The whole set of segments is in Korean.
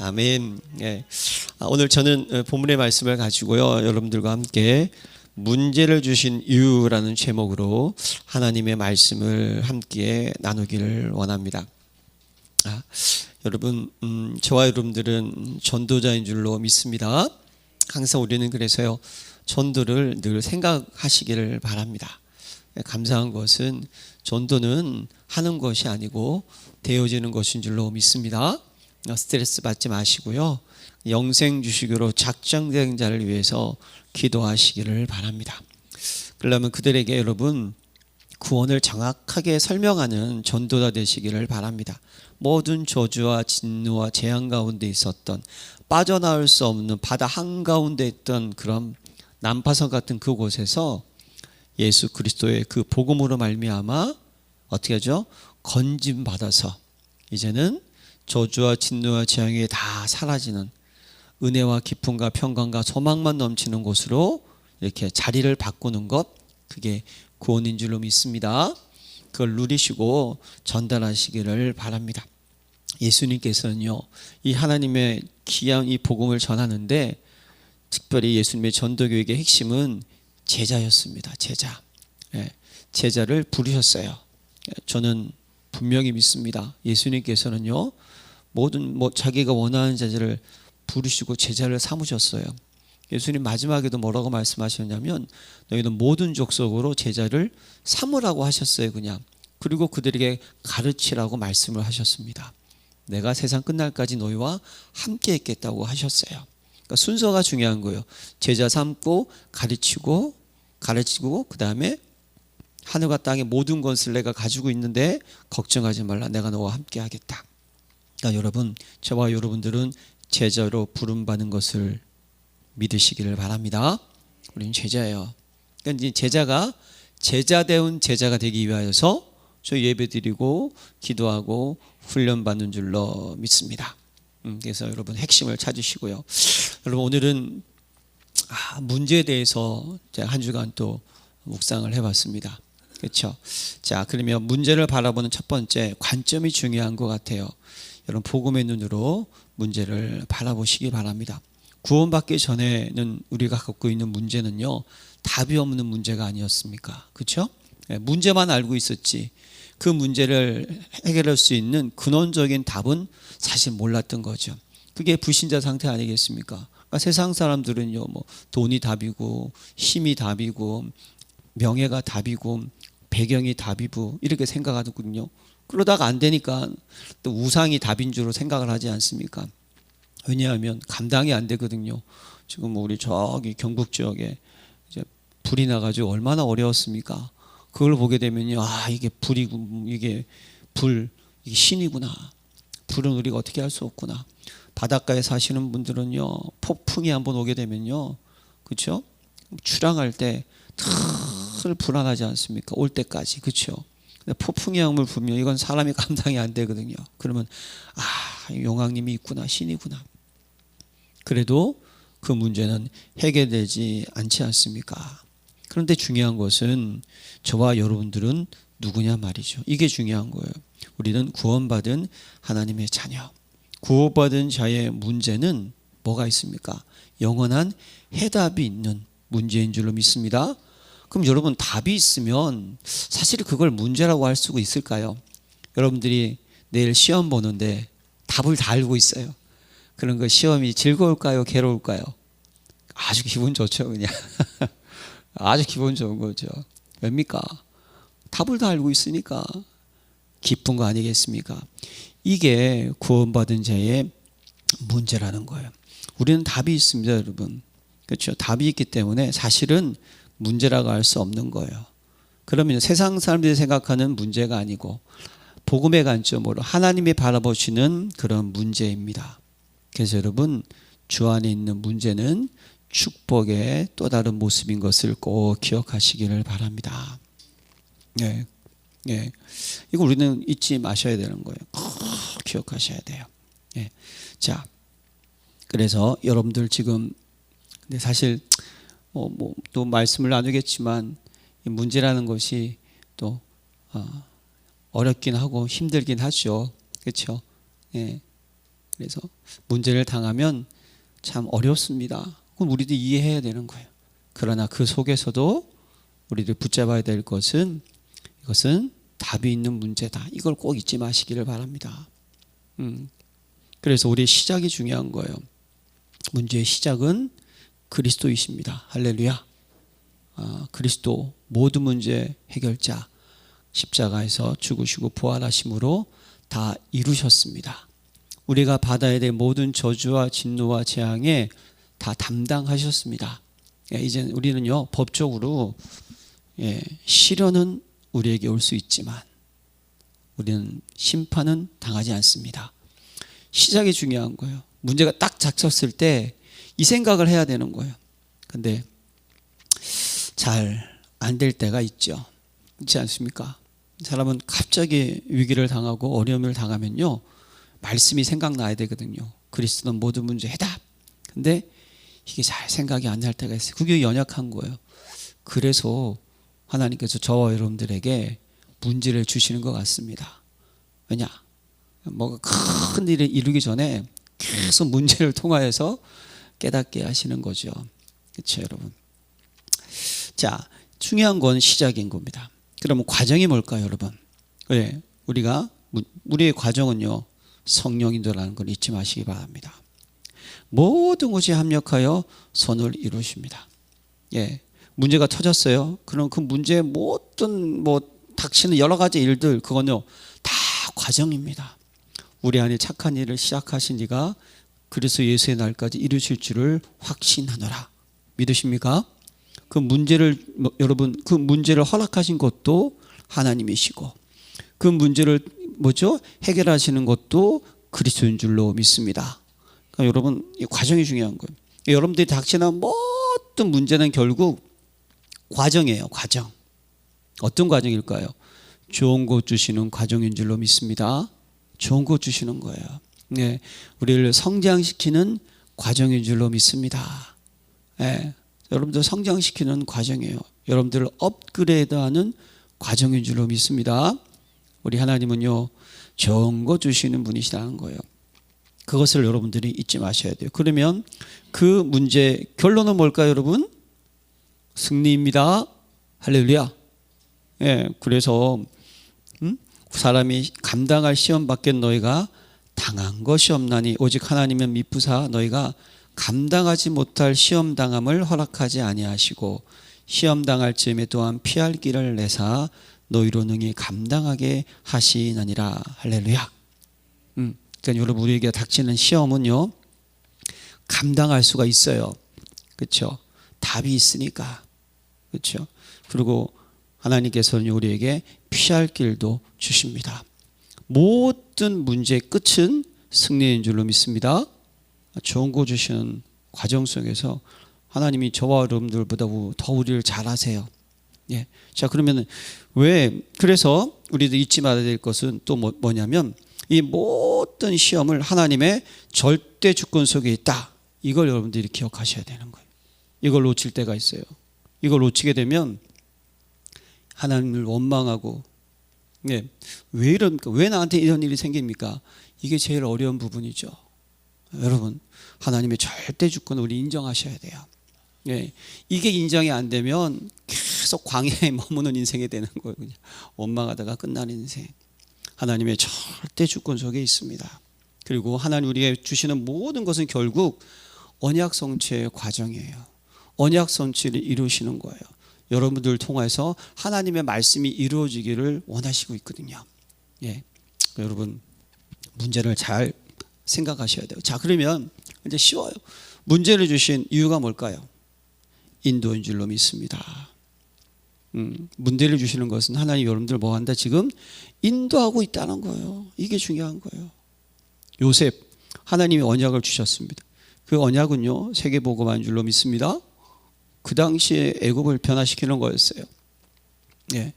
아멘. 예. 오늘 저는 본문의 말씀을 가지고요, 여러분들과 함께 문제를 주신 이유라는 제목으로 하나님의 말씀을 함께 나누기를 원합니다. 여러분, 저와 여러분들은 전도자인 줄로 믿습니다. 항상 우리는 그래서요, 전도를 늘 생각하시기를 바랍니다. 감사한 것은 전도는 하는 것이 아니고 되어지는 것인 줄로 믿습니다. 스트레스 받지 마시고요, 영생 주시기로 작정된 자를 위해서 기도하시기를 바랍니다. 그러면 그들에게 여러분 구원을 정확하게 설명하는 전도자 되시기를 바랍니다. 모든 저주와 진노와 재앙 가운데 있었던, 빠져나올 수 없는 바다 한가운데 있던 그런 난파선 같은 그곳에서 예수 그리스도의 그 복음으로 말미암아 어떻게 하죠? 건짐 받아서 이제는 저주와 진노와 재앙이 다 사라지는 은혜와 기쁨과 평강과 소망만 넘치는 곳으로 이렇게 자리를 바꾸는 것, 그게 구원인 줄로 믿습니다. 그걸 누리시고 전달하시기를 바랍니다. 예수님께서는요, 이 하나님의 귀한 이 복음을 전하는데 특별히 예수님의 전도교육의 핵심은 제자였습니다. 제자. 제자를 부르셨어요. 저는 분명히 믿습니다. 예수님께서는요, 모든 자기가 원하는 제자를 부르시고 제자를 삼으셨어요. 예수님 마지막에도 뭐라고 말씀하셨냐면 너희는 모든 족속으로 제자를 삼으라고 하셨어요. 그냥. 그리고 그들에게 가르치라고 말씀을 하셨습니다. 내가 세상 끝날까지 너희와 함께 있겠다고 하셨어요. 그러니까 순서가 중요한 거예요. 제자 삼고 가르치고 그 다음에 하늘과 땅의 모든 것을 내가 가지고 있는데 걱정하지 말라, 내가 너와 함께 하겠다. 그러니까 여러분, 저와 여러분들은 제자로 부름받은 것을 믿으시기를 바랍니다. 우리는 제자예요. 그러니까 이제 제자가 제자대운 제자가 되기 위하여서 저희 예배드리고 기도하고 훈련받는 줄로 믿습니다. 그래서 여러분 핵심을 찾으시고요. 여러분, 오늘은 문제에 대해서 제가 한 주간 또 묵상을 해봤습니다. 그렇죠? 자, 그러면 문제를 바라보는 첫 번째 관점이 중요한 것 같아요. 여러분, 복음의 눈으로 문제를 바라보시기 바랍니다. 구원받기 전에는 우리가 갖고 있는 문제는요, 답이 없는 문제가 아니었습니까? 그렇죠? 문제만 알고 있었지 그 문제를 해결할 수 있는 근원적인 답은 사실 몰랐던 거죠. 그게 불신자 상태 아니겠습니까? 그러니까 세상 사람들은요, 돈이 답이고 힘이 답이고 명예가 답이고 배경이 답이고 이렇게 생각하거든요. 그러다가 안 되니까 또 우상이 답인 줄로 생각을 하지 않습니까? 왜냐하면 감당이 안 되거든요. 지금 우리 저기 경북 지역에 이제 불이 나가지고 얼마나 어려웠습니까? 그걸 보게 되면요, 이게 불이고, 이게 신이구나. 불은 우리가 어떻게 할 수 없구나. 바닷가에 사시는 분들은요, 폭풍이 한번 오게 되면요, 그렇죠? 출항할 때 늘 불안하지 않습니까? 올 때까지, 그렇죠? 폭풍의 영을 불면 이건 사람이 감당이 안 되거든요. 그러면 용왕님이 있구나, 신이구나. 그래도 그 문제는 해결되지 않지 않습니까? 그런데 중요한 것은 저와 여러분들은 누구냐 말이죠. 이게 중요한 거예요. 우리는 구원받은 하나님의 자녀. 구원받은 자의 문제는 뭐가 있습니까? 영원한 해답이 있는 문제인 줄로 믿습니다. 그럼 여러분, 답이 있으면 사실 그걸 문제라고 할 수가 있을까요? 여러분들이 내일 시험 보는데 답을 다 알고 있어요. 그런 거 시험이 즐거울까요? 괴로울까요? 아주 기분 좋죠, 그냥. 아주 기분 좋은 거죠. 왜입니까? 답을 다 알고 있으니까 기쁜 거 아니겠습니까? 이게 구원받은 자의 문제라는 거예요. 우리는 답이 있습니다, 여러분. 그렇죠? 답이 있기 때문에 사실은 문제라고 할 수 없는 거예요. 그러면 세상 사람들이 생각하는 문제가 아니고 복음의 관점으로 하나님이 바라보시는 그런 문제입니다. 그래서 여러분, 주 안에 있는 문제는 축복의 또 다른 모습인 것을 꼭 기억하시기를 바랍니다. 이거 우리는 잊지 마셔야 되는 거예요. 꼭 기억하셔야 돼요. 자, 그래서 여러분들 지금 사실 또 말씀을 나누겠지만 이 문제라는 것이 또 어렵긴 하고 힘들긴 하죠. 그렇죠? 그래서 문제를 당하면 참 어렵습니다. 그럼 우리도 이해해야 되는 거예요. 그러나 그 속에서도 우리를 붙잡아야 될 것은 이것은 답이 있는 문제다. 이걸 꼭 잊지 마시기를 바랍니다. 그래서 우리의 시작이 중요한 거예요. 문제의 시작은 그리스도이십니다. 할렐루야. 그리스도 모든 문제 해결자, 십자가에서 죽으시고 부활하심으로 다 이루셨습니다. 우리가 받아야 될 모든 저주와 진노와 재앙에 다 담당하셨습니다. 이제 우리는요, 법적으로 시련은 우리에게 올 수 있지만 우리는 심판은 당하지 않습니다. 시작이 중요한 거예요. 문제가 딱 닥쳤을 때 이 생각을 해야 되는 거예요. 근데 잘 안 될 때가 있죠. 그렇지 않습니까? 사람은 갑자기 위기를 당하고 어려움을 당하면요, 말씀이 생각나야 되거든요. 그리스도는 모든 문제 해답. 근데 이게 잘 생각이 안 날 때가 있어요. 그게 연약한 거예요. 그래서 하나님께서 저와 여러분들에게 문제를 주시는 것 같습니다. 왜냐? 뭐가 큰 일을 이루기 전에 계속 문제를 통하여서 깨닫게 하시는 거죠. 그렇죠, 여러분? 자, 중요한 건 시작인 겁니다. 그러면 과정이 뭘까요, 여러분? 네, 우리의 과정은요, 성령인도라는 걸 잊지 마시기 바랍니다. 모든 것이 합력하여 선을 이루십니다. 예, 문제가 터졌어요. 그럼 그 문제의 모든 닥치는 여러 가지 일들, 그건요 다 과정입니다. 우리 안에 착한 일을 시작하신 이가 그리스도 예수의 날까지 이루실 줄을 확신하노라. 믿으십니까? 그 문제를 여러분, 그 문제를 허락하신 것도 하나님이시고 그 문제를 해결하시는 것도 그리스도인 줄로 믿습니다. 그러니까 여러분, 이 과정이 중요한 거예요. 여러분들이 닥치는 모든 문제는 결국 과정이에요. 과정. 어떤 과정일까요? 좋은 것 주시는 과정인 줄로 믿습니다. 좋은 것 주시는 거예요. 네, 우리를 성장시키는 과정인 줄로 믿습니다. 네, 여러분들 성장시키는 과정이에요. 여러분들을 업그레이드하는 과정인 줄로 믿습니다. 우리 하나님은요, 좋은 것 주시는 분이시라는 거예요. 그것을 여러분들이 잊지 마셔야 돼요. 그러면 그 문제 결론은 뭘까요, 여러분? 승리입니다. 할렐루야. 예, 그래서 사람이 감당할 시험 밖에 너희가 당한 것이 없나니 오직 하나님은 미쁘사 너희가 감당하지 못할 시험 당함을 허락하지 아니하시고 시험 당할 즈음에 또한 피할 길을 내사 너희로 능히 감당하게 하시느니라. 할렐루야. 그러니까 여러분, 우리에게 닥치는 시험은요, 감당할 수가 있어요. 그렇죠? 답이 있으니까. 그렇죠? 그리고 하나님께서는 우리에게 피할 길도 주십니다. 모든 문제의 끝은 승리인 줄로 믿습니다. 좋은 거 주시는 과정 속에서 하나님이 저와 여러분들보다 더 우리를 잘 아세요. 예. 자, 그러면 그래서 우리도 잊지 말아야 될 것은 또 뭐냐면 이 모든 시험을 하나님의 절대 주권 속에 있다. 이걸 여러분들이 기억하셔야 되는 거예요. 이걸 놓칠 때가 있어요. 이걸 놓치게 되면 하나님을 원망하고, 예, 왜 이럽니까? 왜 나한테 이런 일이 생깁니까? 이게 제일 어려운 부분이죠. 여러분, 하나님의 절대 주권을 우리 인정하셔야 돼요. 예, 이게 인정이 안 되면 계속 광야에 머무는 인생이 되는 거예요. 그냥 원망하다가 끝나는 인생. 하나님의 절대 주권 속에 있습니다. 그리고 하나님 우리에게 주시는 모든 것은 결국 언약 성취의 과정이에요. 언약 성취를 이루시는 거예요. 여러분들을 통해서 하나님의 말씀이 이루어지기를 원하시고 있거든요. 예, 여러분, 문제를 잘 생각하셔야 돼요. 자, 그러면 이제 쉬워요. 문제를 주신 이유가 뭘까요? 인도인 줄로 믿습니다. 문제를 주시는 것은 하나님 여러분들 뭐 한다? 지금 인도하고 있다는 거예요. 이게 중요한 거예요. 요셉, 하나님이 언약을 주셨습니다. 그 언약은요, 세계복음한 줄로 믿습니다. 그 당시에 애굽을 변화시키는 거였어요. 예.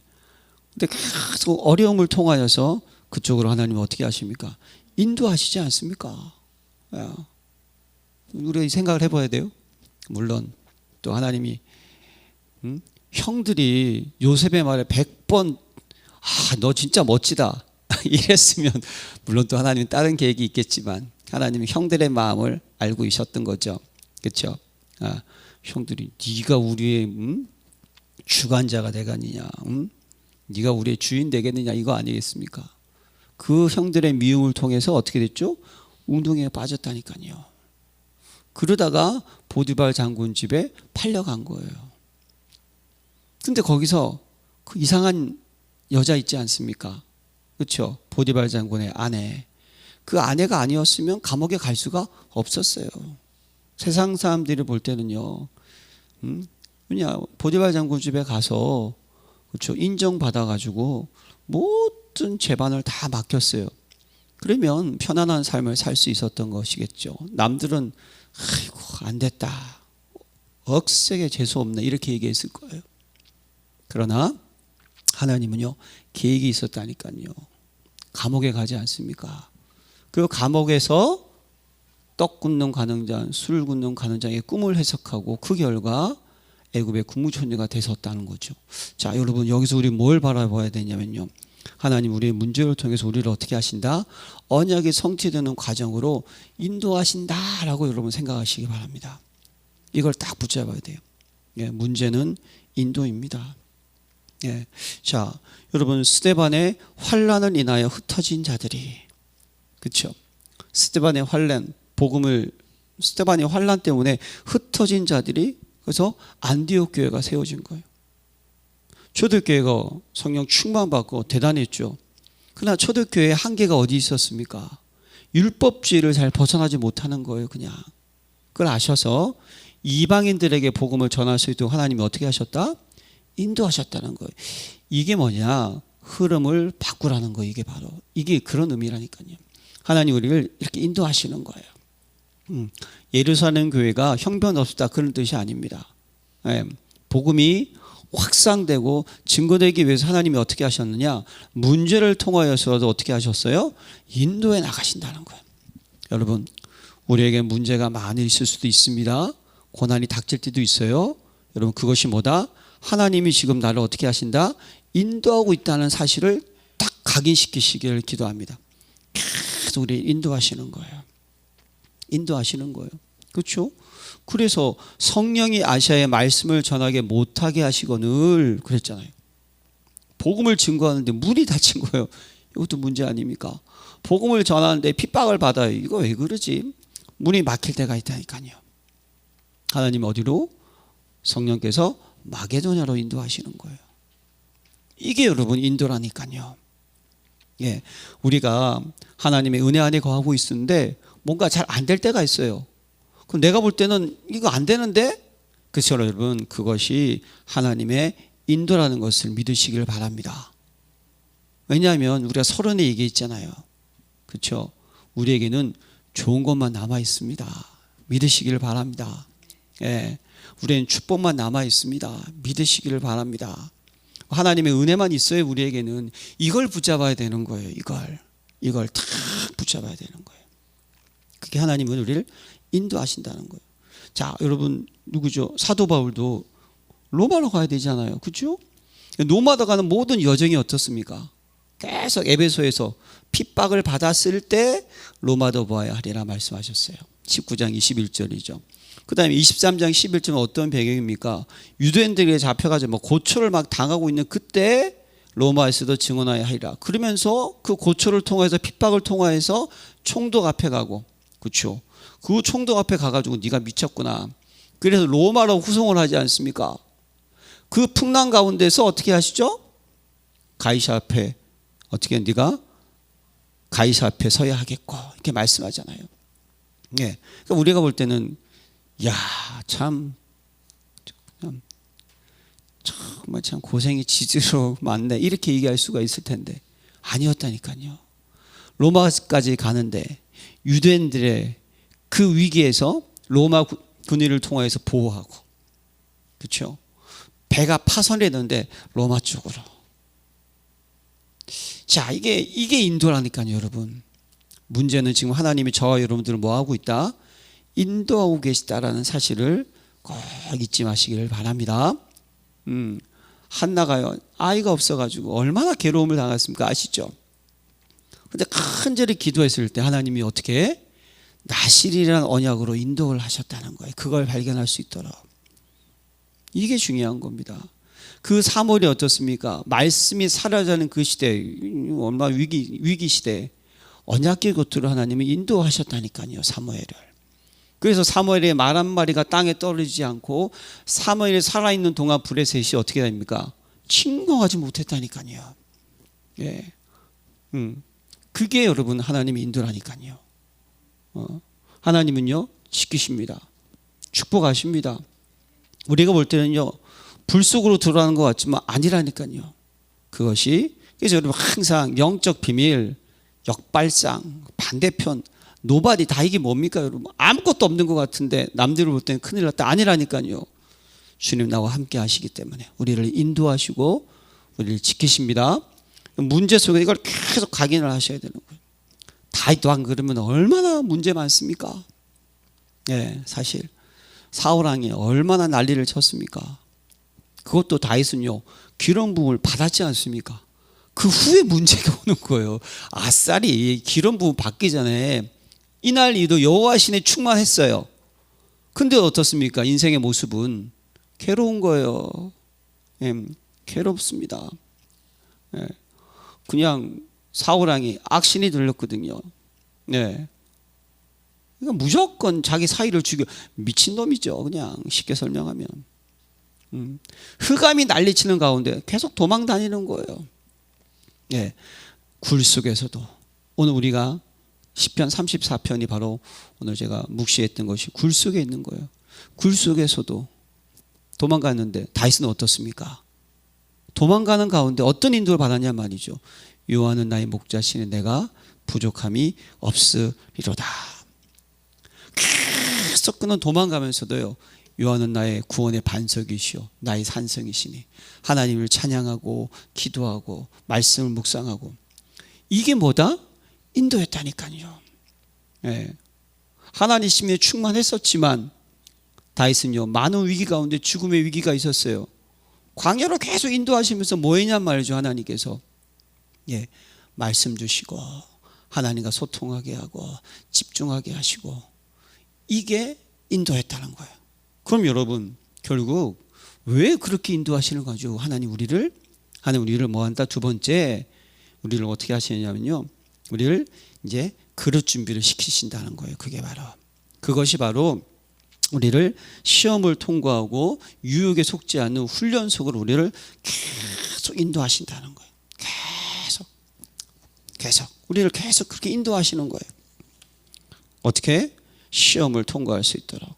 근데 계속 어려움을 통하여서 그쪽으로 하나님이 어떻게 하십니까? 인도하시지 않습니까? 예. 우리가 이 생각을 해봐야 돼요. 물론 또 하나님이 형들이 요셉의 말에 100번 너 진짜 멋지다 이랬으면 물론 또 하나님은 다른 계획이 있겠지만 하나님이 형들의 마음을 알고 계셨던 거죠. 그렇죠? 형들이 네가 우리의 주관자가 되겠느냐, 네가 우리의 주인 되겠느냐, 이거 아니겠습니까? 그 형들의 미움을 통해서 어떻게 됐죠? 운동에 빠졌다니까요. 그러다가 보디발 장군 집에 팔려간 거예요. 근데 거기서 그 이상한 여자 있지 않습니까? 그렇죠? 보디발 장군의 아내. 그 아내가 아니었으면 감옥에 갈 수가 없었어요. 세상 사람들이 볼 때는요, 그냥 보디발 장군 집에 가서, 그렇죠, 인정받아가지고 모든 재반을 다 맡겼어요. 그러면 편안한 삶을 살 수 있었던 것이겠죠. 남들은 아이고 안 됐다, 억세게 재수 없네, 이렇게 얘기했을 거예요. 그러나 하나님은요, 계획이 있었다니까요. 감옥에 가지 않습니까? 그 감옥에서 떡 굽는 가능장, 술 굽는 가능장의 꿈을 해석하고 그 결과 애굽의 국무총리가 되셨다는 거죠. 자, 여러분, 여기서 우리 뭘 바라봐야 되냐면요, 하나님 우리의 문제를 통해서 우리를 어떻게 하신다? 언약이 성취되는 과정으로 인도하신다라고 여러분 생각하시기 바랍니다. 이걸 딱 붙잡아야 돼요. 예, 문제는 인도입니다. 예, 자, 여러분, 스데반의 환난을 인하여 흩어진 자들이, 그렇죠? 스데반의 환난, 스데반의 환난 때문에 흩어진 자들이, 그래서 안디옥 교회가 세워진 거예요. 초대교회가 성령 충만받고 대단했죠. 그러나 초대교회의 한계가 어디 있었습니까? 율법주의를 잘 벗어나지 못하는 거예요. 그냥 그걸 아셔서 이방인들에게 복음을 전할 수 있도록 하나님이 어떻게 하셨다? 인도하셨다는 거예요. 이게 뭐냐? 흐름을 바꾸라는 거예요. 이게 그런 의미라니까요. 하나님 우리를 이렇게 인도하시는 거예요. 예루살렘 교회가 형편없다, 그런 뜻이 아닙니다. 예, 복음이 확산되고 증거되기 위해서 하나님이 어떻게 하셨느냐? 문제를 통하여서도 어떻게 하셨어요? 인도해 나가신다는 거예요. 여러분, 우리에게 문제가 많이 있을 수도 있습니다. 고난이 닥칠 때도 있어요. 여러분, 그것이 뭐다? 하나님이 지금 나를 어떻게 하신다? 인도하고 있다는 사실을 딱 각인시키시기를 기도합니다. 계속 우리 인도하시는 거예요. 인도하시는 거예요. 그렇죠? 그래서 성령이 아시아의 말씀을 전하게 못하게 하시고 늘 그랬잖아요. 복음을 증거하는데 문이 닫힌 거예요. 이것도 문제 아닙니까? 복음을 전하는데 핍박을 받아요. 이거 왜 그러지? 문이 막힐 때가 있다니까요. 하나님 어디로? 성령께서 마게도냐로 인도하시는 거예요. 이게 여러분 인도라니까요. 예, 우리가 하나님의 은혜 안에 거하고 있는데 뭔가 잘 안 될 때가 있어요. 그럼 내가 볼 때는 이거 안 되는데? 그래서 여러분, 그것이 하나님의 인도라는 것을 믿으시길 바랍니다. 왜냐하면 우리가 서론에 얘기했잖아요. 그렇죠? 우리에게는 좋은 것만 남아 있습니다. 믿으시길 바랍니다. 예, 우리는 축복만 남아 있습니다. 믿으시기를 바랍니다. 하나님의 은혜만 있어요. 우리에게는 이걸 붙잡아야 되는 거예요. 이걸 탁 붙잡아야 되는 거예요. 그게 하나님은 우리를 인도하신다는 거예요. 자, 여러분, 누구죠? 사도 바울도 로마로 가야 되잖아요. 그렇죠? 로마로 가는 모든 여정이 어떻습니까? 계속 에베소에서 핍박을 받았을 때 로마도 보아야 하리라 말씀하셨어요. 19장 21절이죠. 그 다음에 23장 11절은 어떤 배경입니까? 유대인들에게 잡혀가지고 고초를 막 당하고 있는 그때 로마에서도 증언하여야 하리라. 그러면서 그 고초를 통해서, 핍박을 통해서 총독 앞에 가고, 그렇죠? 그 총독 앞에 가가지고 네가 미쳤구나. 그래서 로마로 후송을 하지 않습니까? 그 풍랑 가운데서 어떻게 하시죠? 가이사 앞에, 어떻게 네가 가이사 앞에 서야 하겠고, 이렇게 말씀하잖아요. 예, 그러니까 우리가 볼 때는 야, 정말 참 고생이 지지로 많네, 이렇게 얘기할 수가 있을 텐데 아니었다니까요. 로마까지 가는데 유대인들의 그 위기에서 로마 군인을 통해서 보호하고, 그렇죠? 배가 파선이 됐는데 로마 쪽으로. 자, 이게 인도라니까요, 여러분. 문제는 지금 하나님이 저와 여러분들을 뭐 하고 있다? 인도하고 계시다라는 사실을 꼭 잊지 마시기를 바랍니다. 한나가요, 아이가 없어가지고 얼마나 괴로움을 당했습니까? 아시죠? 근데 간절히 기도했을 때 하나님이 어떻게 나실이라는 언약으로 인도를 하셨다는 거예요. 그걸 발견할 수 있도록. 이게 중요한 겁니다. 그 사무엘이 어떻습니까? 말씀이 사라지는 그 시대, 얼마나 위기 시대, 언약궤 곁으로 하나님이 인도하셨다니까요, 사무엘을. 그래서 사무엘의 말 한마디가 땅에 떨어지지 않고 사무엘이 살아있는 동안 브레셋이 어떻게 됩니까? 침공하지 못했다니까요. 예. 그게 여러분 하나님의 인도라니까요. 하나님은요 지키십니다. 축복하십니다. 우리가 볼 때는요 불 속으로 들어가는 것 같지만 아니라니까요. 그것이 그래서 여러분 항상 영적 비밀, 역발상, 반대편, 노바디 다 이게 뭡니까 여러분? 아무것도 없는 것 같은데 남들을 볼 때는 큰일 났다. 아니라니까요. 주님 나와 함께 하시기 때문에 우리를 인도하시고 우리를 지키십니다. 문제 속에 이걸 계속 각인을 하셔야 되는 거예요. 다윗도 안 그러면 얼마나 문제 많습니까? 예, 사실 사울 왕이 얼마나 난리를 쳤습니까? 그것도 다윗은요 기름 부음을 받았지 않습니까? 그 후에 문제가 오는 거예요. 아싸리 기름 부음 받기 전에 이날 이도 여호와 신에 충만했어요. 근데 어떻습니까? 인생의 모습은 괴로운 거예요. 예, 괴롭습니다. 예, 그냥 사울 왕이 악신이 들렸거든요. 네. 그러니까 무조건 자기 사위를 죽여. 미친놈이죠. 그냥 쉽게 설명하면. 흑암이 난리치는 가운데 계속 도망 다니는 거예요. 네. 굴 속에서도. 오늘 우리가 시편 34편이 바로 오늘 제가 묵시했던 것이 굴 속에 있는 거예요. 굴 속에서도 도망갔는데 다윗은 어떻습니까? 도망가는 가운데 어떤 인도를 받았냐 말이죠. 여호와는 나의 목자시니 내가 부족함이 없으리로다. 계속 그는 도망가면서도요 여호와는 나의 구원의 반석이시오 나의 산성이시니 하나님을 찬양하고 기도하고 말씀을 묵상하고 이게 뭐다? 인도였다니까요. 예. 하나님심에 충만했었지만 다윗은요 많은 위기 가운데 죽음의 위기가 있었어요. 광야로 계속 인도하시면서 뭐 했냔 말이죠. 하나님께서 예, 말씀 주시고 하나님과 소통하게 하고 집중하게 하시고 이게 인도했다는 거예요. 그럼 여러분 결국 왜 그렇게 인도하시는 거죠? 하나님 우리를 뭐 한다? 두 번째 우리를 어떻게 하시느냐면요 우리를 이제 그릇 준비를 시키신다는 거예요. 그것이 바로 우리를 시험을 통과하고 유혹에 속지 않는 훈련 속으로 우리를 계속 인도하신다는 거예요. 계속 우리를 계속 그렇게 인도하시는 거예요. 어떻게? 시험을 통과할 수 있도록.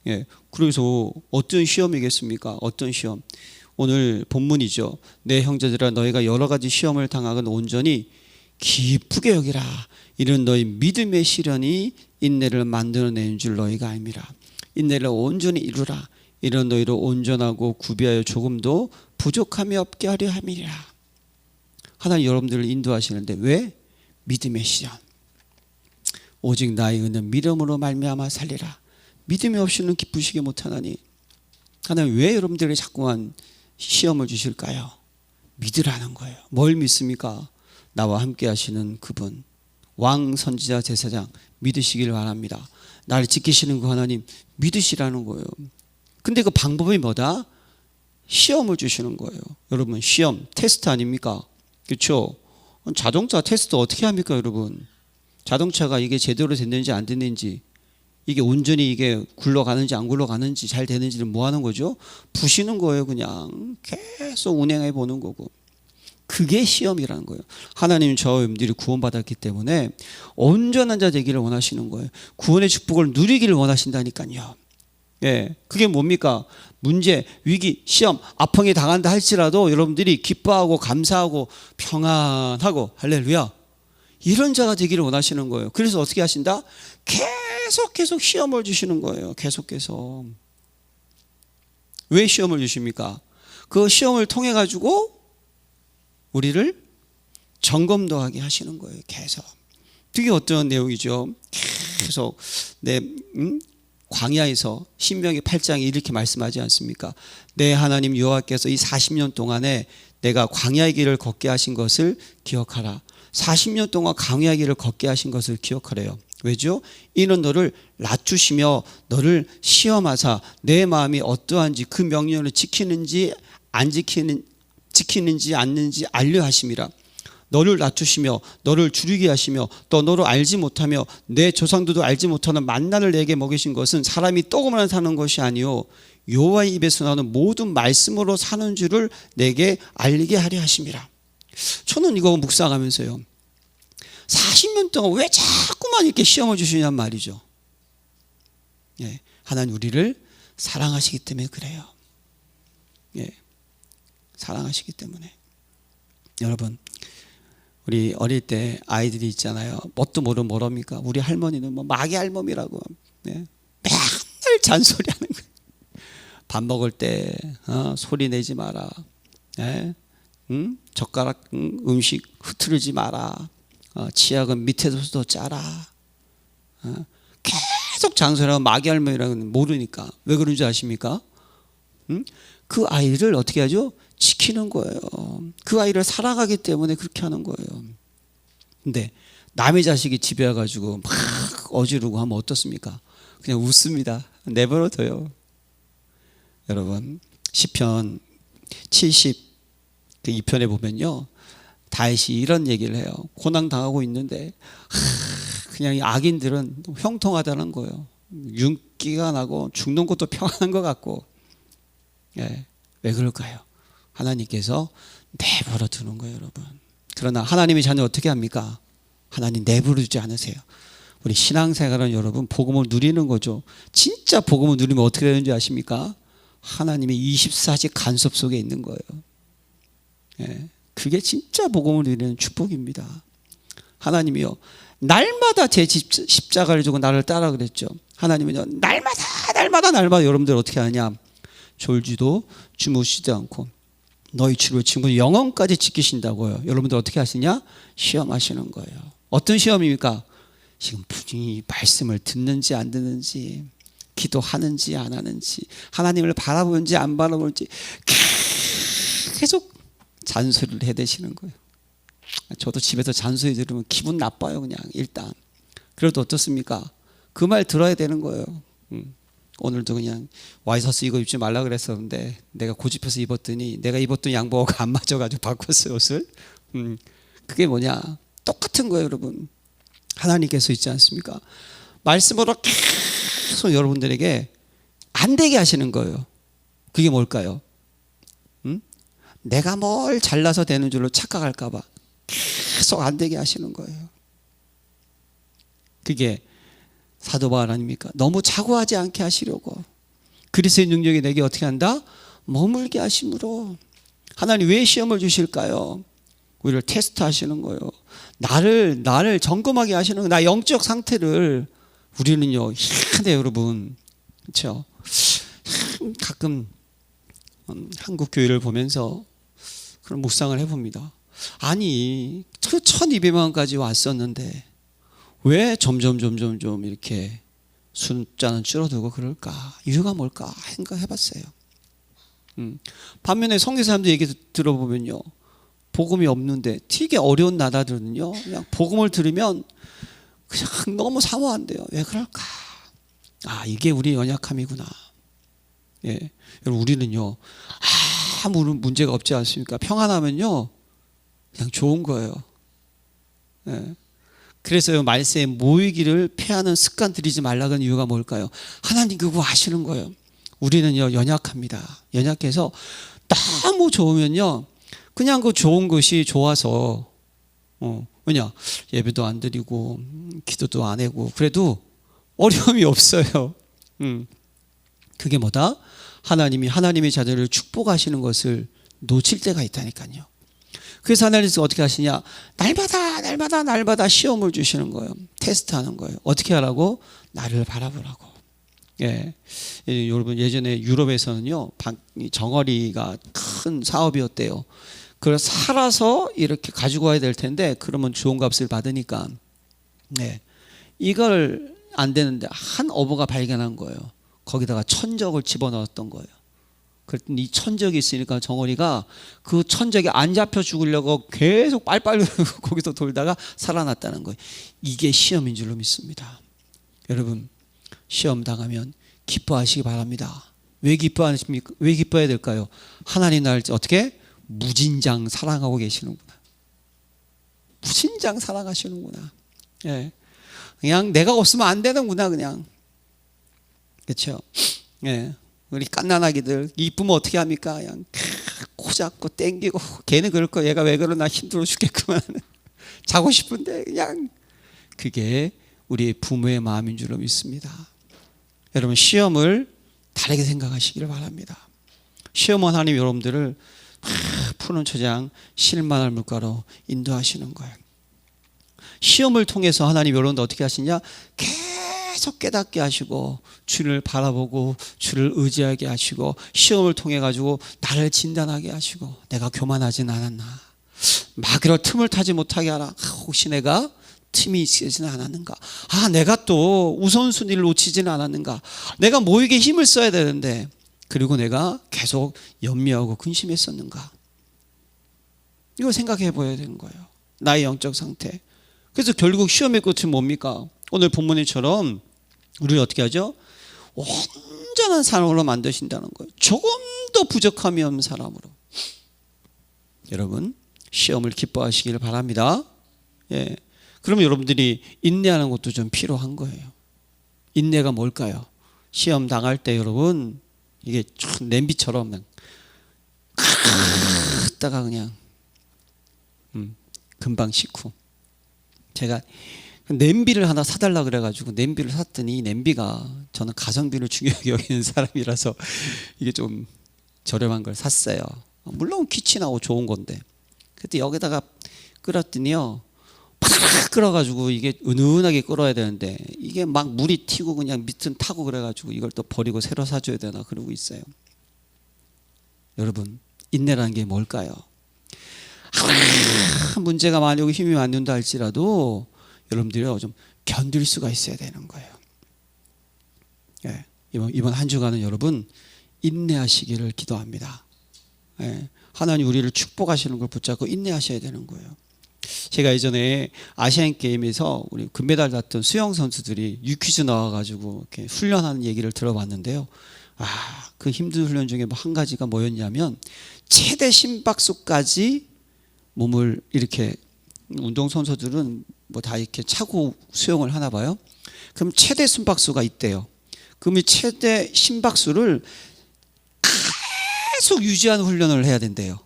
예, 그래서 어떤 시험이겠습니까? 어떤 시험? 오늘 본문이죠. 내 형제들아 너희가 여러 가지 시험을 당하건 온전히 기쁘게 여기라. 이런 너희 믿음의 시련이 인내를 만들어내는 줄 너희가 알미라. 인내를 온전히 이루라. 이런 너희로 온전하고 구비하여 조금도 부족함이 없게 하려 함이라. 하나님 여러분들을 인도하시는데 왜? 믿음의 시련. 오직 나의 은은 믿음으로 말미암아 살리라. 믿음이 없이는 기쁘시게 못하나니. 하나님 왜 여러분들에게 자꾸만 시험을 주실까요? 믿으라는 거예요. 뭘 믿습니까? 나와 함께 하시는 그분 왕 선지자 제사장 믿으시길 바랍니다. 나를 지키시는 그 하나님 믿으시라는 거예요. 근데 그 방법이 뭐다? 시험을 주시는 거예요. 여러분 시험 테스트 아닙니까? 그렇죠? 자동차 테스트 어떻게 합니까 여러분? 자동차가 이게 제대로 됐는지 안 됐는지 이게 온전히 이게 굴러가는지 안 굴러가는지 잘 되는지를 뭐 하는 거죠? 부시는 거예요. 그냥 계속 운행해 보는 거고. 그게 시험이라는 거예요. 하나님 저와 여러분들이 구원받았기 때문에 온전한 자 되기를 원하시는 거예요. 구원의 축복을 누리기를 원하신다니까요. 예, 그게 뭡니까? 문제, 위기, 시험, 아픔이 당한다 할지라도 여러분들이 기뻐하고 감사하고 평안하고 할렐루야 이런 자가 되기를 원하시는 거예요. 그래서 어떻게 하신다? 계속 시험을 주시는 거예요. 계속 왜 시험을 주십니까? 그 시험을 통해 가지고 우리를 점검도 하게 하시는 거예요. 계속. 되게 어떤 내용이죠? 계속 내 광야에서 신명기 8장에 이렇게 말씀하지 않습니까? 내 하나님 여호와께서 이 40년 동안에 내가 광야의 길을 걷게 하신 것을 기억하라. 40년 동안 광야의 길을 걷게 하신 것을 기억하래요. 왜죠? 이는 너를 낮추시며 너를 시험하사 내 마음이 어떠한지 그 명령을 지키는지 지키는지 않는지 알려 하심이라. 너를 낮추시며 너를 줄이게 하시며 또 너를 알지 못하며 내 조상들도 알지 못하는 만나를 내게 먹이신 것은 사람이 떡으로만 사는 것이 아니요 여호와의 입에서 나오는 모든 말씀으로 사는 줄을 내게 알리게 하려 하심이라. 저는 이거 묵상하면서요, 40년 동안 왜 자꾸만 이렇게 시험을 주시냔 말이죠. 예, 하나님 우리를 사랑하시기 때문에 그래요. 예, 사랑하시기 때문에. 여러분, 우리 어릴 때 아이들이 있잖아요. 뭣도 모르면 뭐랍니까? 우리 할머니는 뭐 마귀 할멈이라고, 네, 맨날 잔소리하는 거예요. 밥 먹을 때 소리 내지 마라. 네? 젓가락 음식 흐트르지 마라. 치약은 밑에서도 짜라. 계속 잔소리하고 마귀 할머니라고는 모르니까. 왜 그런지 아십니까? 그 아이를 어떻게 하죠? 지키는 거예요. 그 아이를 사랑하기 때문에 그렇게 하는 거예요. 근데 남의 자식이 집에 와가지고 막 어지르고 하면 어떻습니까? 그냥 웃습니다. 내버려둬요. 여러분, 시편 72편에 보면요, 다윗이 이런 얘기를 해요. 고난 당하고 있는데 그냥 이 악인들은 형통하다는 거예요. 윤기가 나고 죽는 것도 평안한 것 같고. 예, 왜 그럴까요? 하나님께서 내버려 두는 거예요, 여러분. 그러나 하나님의 자녀 어떻게 합니까? 하나님 내버려 두지 않으세요. 우리 신앙생활은 여러분 복음을 누리는 거죠. 진짜 복음을 누리면 어떻게 되는지 아십니까? 하나님의 24시 간섭 속에 있는 거예요. 예, 그게 진짜 복음을 누리는 축복입니다. 하나님이요, 날마다 제 십자가를 주고 나를 따라 그랬죠. 하나님은요, 날마다 여러분들 어떻게 하냐? 졸지도 주무시지도 않고 너희 주를 지금 영원까지 지키신다고요. 여러분들 어떻게 하시냐? 시험하시는 거예요. 어떤 시험입니까? 지금 분이 말씀을 듣는지 안 듣는지, 기도하는지 안 하는지, 하나님을 바라보는지 안 바라보는지 계속 잔소리를 해대시는 거예요. 저도 집에서 잔소리 들으면 기분 나빠요. 그냥 일단. 그래도 어떻습니까? 그 말 들어야 되는 거예요. 오늘도 그냥 와이셔츠 이거 입지 말라 그랬었는데 내가 고집해서 입었더니 내가 입었던 양복하고 안 맞아가지고 바꿨어요, 옷을. 그게 뭐냐? 똑같은 거예요, 여러분. 하나님께서 있지 않습니까? 말씀으로 계속 여러분들에게 안 되게 하시는 거예요. 그게 뭘까요? 내가 뭘 잘나서 되는 줄로 착각할까 봐 계속 안 되게 하시는 거예요. 그게 사도 바울 아닙니까? 너무 자고하지 않게 하시려고. 그리스도의 능력이 내게 어떻게 한다? 머물게 하심으로. 하나님 왜 시험을 주실까요? 우리를 테스트하시는 거예요. 나를 점검하게 하시는 거예요. 나 영적 상태를. 우리는요, 희한해 여러분. 그렇죠? 가끔 한국 교회를 보면서 그런 묵상을 해봅니다. 아니, 1200만까지 왔었는데 왜 점점 이렇게 숫자는 줄어들고 그럴까? 이유가 뭘까? 생각해봤어요. 반면에 성교 사람들 얘기 들어보면요, 복음이 없는데 되게 어려운 나라들은요, 그냥 복음을 들으면 그냥 너무 사모한대요. 왜 그럴까? 아, 이게 우리 연약함이구나. 예, 여러분, 우리는요 아무 문제가 없지 않습니까? 평안하면요 그냥 좋은 거예요. 예. 그래서 말세에 모이기를 피하는 습관 들이지 말라는 이유가 뭘까요? 하나님 그거 아시는 거예요. 우리는요 연약합니다. 연약해서 너무 좋으면요 그냥 그 좋은 것이 좋아서 왜냐? 예배도 안 드리고 기도도 안 하고 그래도 어려움이 없어요. 그게 뭐다? 하나님의 자녀를 축복하시는 것을 놓칠 때가 있다니까요. 그래서 하나님께서 어떻게 하시냐? 날마다 시험을 주시는 거예요. 테스트하는 거예요. 어떻게 하라고? 나를 바라보라고. 예, 여러분 예전에 유럽에서는요 정어리가 큰 사업이었대요. 그걸 살아서 이렇게 가지고 와야 될 텐데 그러면 좋은 값을 받으니까 이걸 안 되는데 한 어부가 발견한 거예요. 거기다가 천적을 집어넣었던 거예요. 그랬더니 이 천적이 있으니까 정원이가 그 천적이 안 잡혀 죽으려고 계속 빨빨 거기서 돌다가 살아났다는 거예요. 이게 시험인 줄로 믿습니다. 여러분, 시험 당하면 기뻐하시기 바랍니다. 왜 기뻐하십니까? 왜 기뻐해야 될까요? 하나님 나를 어떻게 무진장 사랑하고 계시는구나. 무진장 사랑하시는구나. 예. 그냥 내가 없으면 안 되는구나, 그냥. 그렇죠? 예. 우리 갓난아기들 이쁘면 어떻게 합니까? 그냥 코 잡고 땡기고, 걔는 그럴 거, 얘가 왜 그러나 힘들어 죽겠구만. 자고 싶은데 그냥. 그게 우리 부모의 마음인 줄로 믿습니다. 여러분, 시험을 다르게 생각하시기를 바랍니다. 시험은 하나님 여러분들을 푸른 초장 실만할 물가로 인도하시는 거예요. 시험을 통해서 하나님 여러분들 어떻게 하시냐? 계속 깨닫게 하시고 주를 바라보고 주를 의지하게 하시고 시험을 통해 가지고 나를 진단하게 하시고 내가 교만하진 않았나, 마귀로 틈을 타지 못하게 하라. 혹시 내가 틈이 있지는 않았는가, 내가 또 우선순위를 놓치지는 않았는가, 내가 뭐에게 힘을 써야 되는데 그리고 내가 계속 염려하고 근심했었는가, 이거 생각해 보아야 되는 거예요. 나의 영적 상태. 그래서 결국 시험의 끝은 뭡니까? 오늘 본문처럼 우리를 어떻게 하죠? 온전한 사람으로 만드신다는 거예요. 조금 더 부족함이 없는 사람으로. 여러분, 시험을 기뻐하시길 바랍니다. 예. 그러면 여러분들이 인내하는 것도 좀 필요한 거예요. 인내가 뭘까요? 시험 당할 때 여러분, 이게 냄비처럼 그냥 다가 그냥 금방 식후. 제가 냄비를 하나 사달라 그래가지고 냄비를 샀더니, 냄비가 저는 가성비를 중요하게 여기는 사람이라서 이게 좀 저렴한 걸 샀어요. 물론 키친하고 좋은 건데, 그때 여기다가 끓였더니요, 파닥 끓어가지고 이게 은은하게 끓어야 되는데 이게 막 물이 튀고 그냥 밑은 타고 그래가지고 이걸 또 버리고 새로 사줘야 되나 그러고 있어요. 여러분, 인내라는 게 뭘까요? 문제가 많이 오고 힘이 안 든다 할지라도 여러분들이 좀 견딜 수가 있어야 되는 거예요. 예, 이번 한 주간은 여러분 인내하시기를 기도합니다. 예, 하나님 우리를 축복하시는 걸 붙잡고 인내하셔야 되는 거예요. 제가 예전에 아시안 게임에서 우리 금메달 땄던 수영 선수들이 유퀴즈 나와가지고 이렇게 훈련하는 얘기를 들어봤는데요. 그 힘든 훈련 중에 한 가지가 뭐였냐면, 최대 심박수까지 몸을 이렇게, 운동 선수들은 뭐 다 이렇게 차고 수영을 하나 봐요. 그럼 최대 심박수가 있대요. 그럼 이 최대 심박수를 계속 유지하는 훈련을 해야 된대요.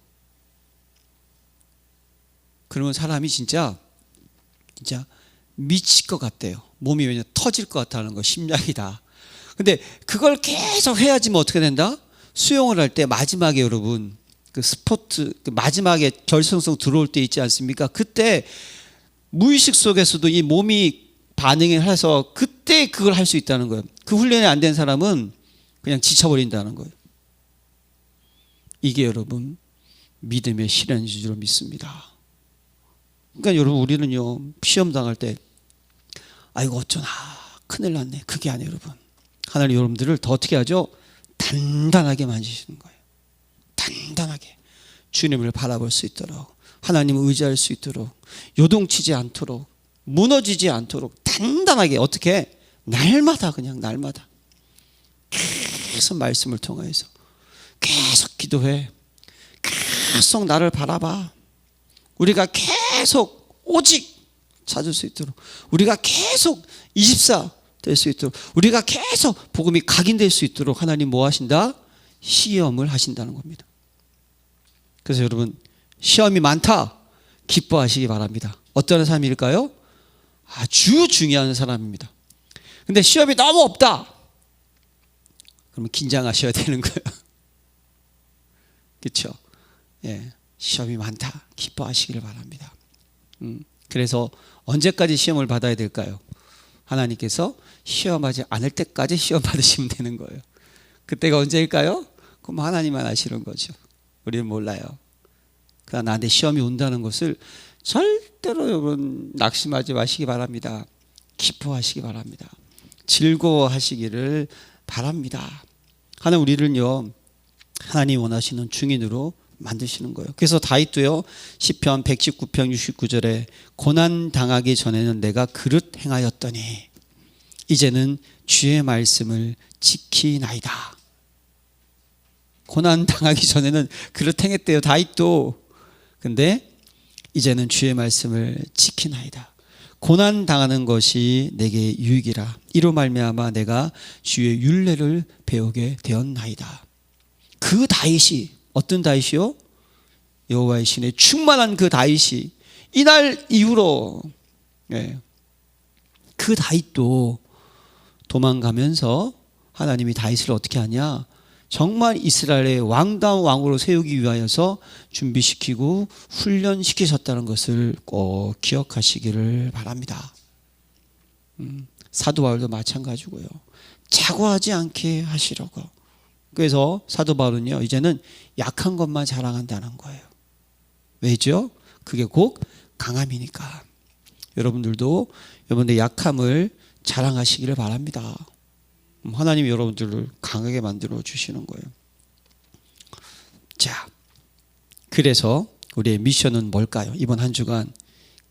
그러면 사람이 진짜 미칠 것 같대요. 몸이 왜냐 터질 것 같다는 거, 심장이다. 근데 그걸 계속 해야지만 어떻게 된다? 수영을 할 때 마지막에 여러분, 그 스포트 마지막에 결승선 들어올 때 있지 않습니까? 그때 무의식 속에서도 이 몸이 반응을 해서 그때 그걸 할 수 있다는 거예요. 그 훈련이 안 된 사람은 그냥 지쳐버린다는 거예요. 이게 여러분 믿음의 실현인 줄로 믿습니다. 그러니까 여러분, 우리는요 시험 당할 때 아이고 어쩌나 큰일 났네, 그게 아니에요. 여러분, 하나님 여러분들을 더 어떻게 하죠? 단단하게 만지시는 거예요. 단단하게 주님을 바라볼 수 있도록, 하나님을 의지할 수 있도록, 요동치지 않도록, 무너지지 않도록 단단하게, 어떻게? 날마다, 그냥 날마다 계속 말씀을 통해서 계속 기도해. 계속 나를 바라봐. 우리가 계속 오직 찾을 수 있도록, 우리가 계속 24 될 수 있도록, 우리가 계속 복음이 각인될 수 있도록 하나님 뭐 하신다? 시험을 하신다는 겁니다. 그래서 여러분, 시험이 많다 기뻐하시기 바랍니다. 어떤 사람일까요? 아주 중요한 사람입니다. 근데 시험이 너무 없다, 그러면 긴장하셔야 되는 거예요. 그렇죠? 예, 시험이 많다 기뻐하시기를 바랍니다. 그래서 언제까지 시험을 받아야 될까요? 하나님께서 시험하지 않을 때까지 시험 받으시면 되는 거예요. 그때가 언제일까요? 그럼 하나님만 아시는 거죠. 우리는 몰라요. 그러나 나한테 시험이 온다는 것을 절대로 여러분 낙심하지 마시기 바랍니다. 기뻐하시기 바랍니다. 즐거워하시기를 바랍니다. 하나님 우리를요 하나님 원하시는 증인으로 만드시는 거예요. 그래서 다윗도요, 시편 119편 69절에 고난 당하기 전에는 내가 그릇 행하였더니 이제는 주의 말씀을 지키나이다. 고난 당하기 전에는 그릇 행했대요, 다윗도. 근데 이제는 주의 말씀을 지키나이다. 고난 당하는 것이 내게 유익이라. 이로 말미암아 내가 주의 율례를 배우게 되었나이다. 그 다윗이, 어떤 다윗이요? 여호와의 신에 충만한 그 다윗이 이날 이후로 그 다윗도 도망가면서 하나님이 다윗을 어떻게 하냐? 정말 이스라엘의 왕다운 왕으로 세우기 위하여서 준비시키고 훈련시키셨다는 것을 꼭 기억하시기를 바랍니다. 사도 바울도 마찬가지고요. 자고하지 않게 하시려고. 그래서 사도 바울은요, 이제는 약한 것만 자랑한다는 거예요. 왜죠? 그게 곧 강함이니까. 여러분들도 여러분의 약함을 자랑하시기를 바랍니다. 하나님이 여러분들을 강하게 만들어 주시는 거예요. 자, 그래서 우리의 미션은 뭘까요? 이번 한 주간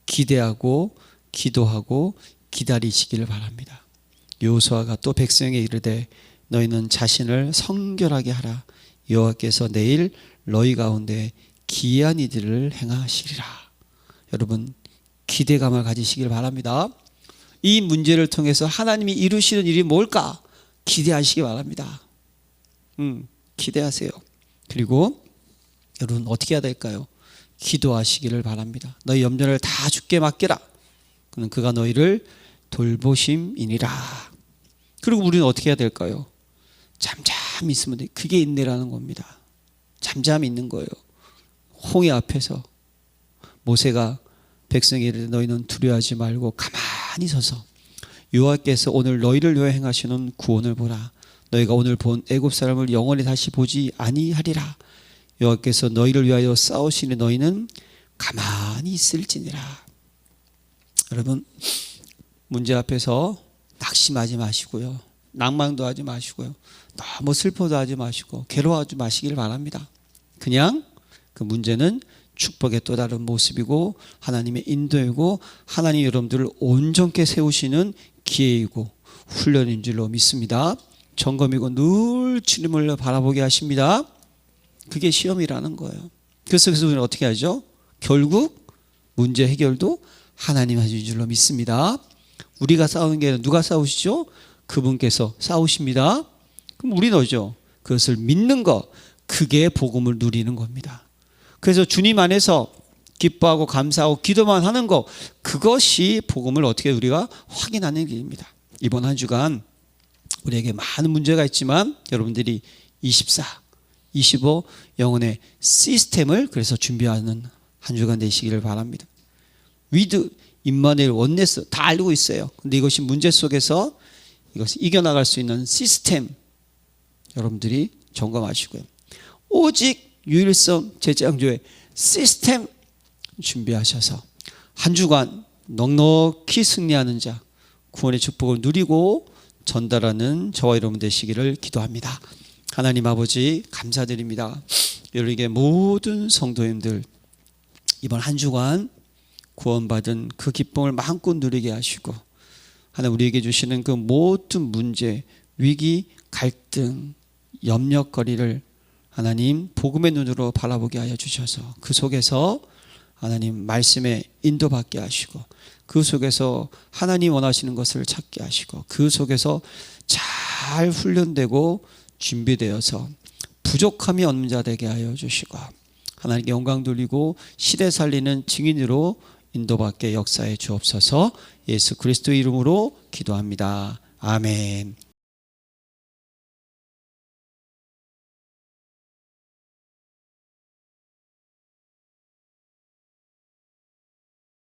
기대하고 기도하고 기다리시기를 바랍니다. 여호수아가 또 백성에게 이르되 너희는 자신을 성결하게 하라. 여호와께서 내일 너희 가운데 기이한 이들을 행하시리라. 여러분, 기대감을 가지시길 바랍니다. 이 문제를 통해서 하나님이 이루시는 일이 뭘까? 기대하시기 바랍니다. 기대하세요. 그리고 여러분 어떻게 해야 될까요? 기도하시기를 바랍니다. 너희 염려를 다 주께 맡겨라. 그는 그가 너희를 돌보심이니라. 그리고 우리는 어떻게 해야 될까요? 잠잠히 있으면 돼. 그게 인내라는 겁니다. 잠잠히 있는 거예요. 홍해 앞에서 모세가 백성에게 이르되 너희는 두려워하지 말고 가만히 서서 여호와께서 오늘 너희를 위하여 행하시는 구원을 보라. 너희가 오늘 본 애굽 사람을 영원히 다시 보지 아니하리라. 여호와께서 너희를 위하여 싸우시니 너희는 가만히 있을지니라. 여러분, 문제 앞에서 낙심하지 마시고요, 낭만도 하지 마시고요, 너무 슬퍼도 하지 마시고 괴로워하지 마시기를 바랍니다. 그냥 그 문제는 축복의 또 다른 모습이고 하나님의 인도이고 하나님 여러분들을 온전케 세우시는 기회이고 훈련인 줄로 믿습니다. 점검이고 늘 주님을 바라보게 하십니다. 그게 시험이라는 거예요. 그래서 우리는 어떻게 하죠? 결국 문제 해결도 하나님 하신 줄로 믿습니다. 우리가 싸우는 게 아니라 누가 싸우시죠? 그분께서 싸우십니다. 그럼 우리는 어죠? 그것을 믿는 것, 그게 복음을 누리는 겁니다. 그래서 주님 안에서 기뻐하고 감사하고 기도만 하는 것, 그것이 복음을 어떻게 우리가 확인하는 길입니다. 이번 한 주간 우리에게 많은 문제가 있지만 여러분들이 24, 25 영혼의 시스템을 그래서 준비하는 한 주간 되시기를 바랍니다. 위드, 임마누엘, 원네스 다 알고 있어요. 근데 이것이 문제 속에서 이것을 이겨나갈 수 있는 시스템 여러분들이 점검하시고요. 오직 유일성 제창조의 시스템 준비하셔서 한 주간 넉넉히 승리하는 자, 구원의 축복을 누리고 전달하는 저와 여러분 되시기를 기도합니다. 하나님 아버지 감사드립니다. 여러분에게 모든 성도님들 이번 한 주간 구원받은 그 기쁨을 마음껏 누리게 하시고 하나님 우리에게 주시는 그 모든 문제, 위기, 갈등, 염려거리를 하나님 복음의 눈으로 바라보게 하여 주셔서 그 속에서 하나님 말씀에 인도받게 하시고 그 속에서 하나님 원하시는 것을 찾게 하시고 그 속에서 잘 훈련되고 준비되어서 부족함이 없는 자 되게 하여 주시고 하나님께 영광 돌리고 시대 살리는 증인으로 인도받게 역사해 주옵소서. 예수 그리스도 이름으로 기도합니다. 아멘.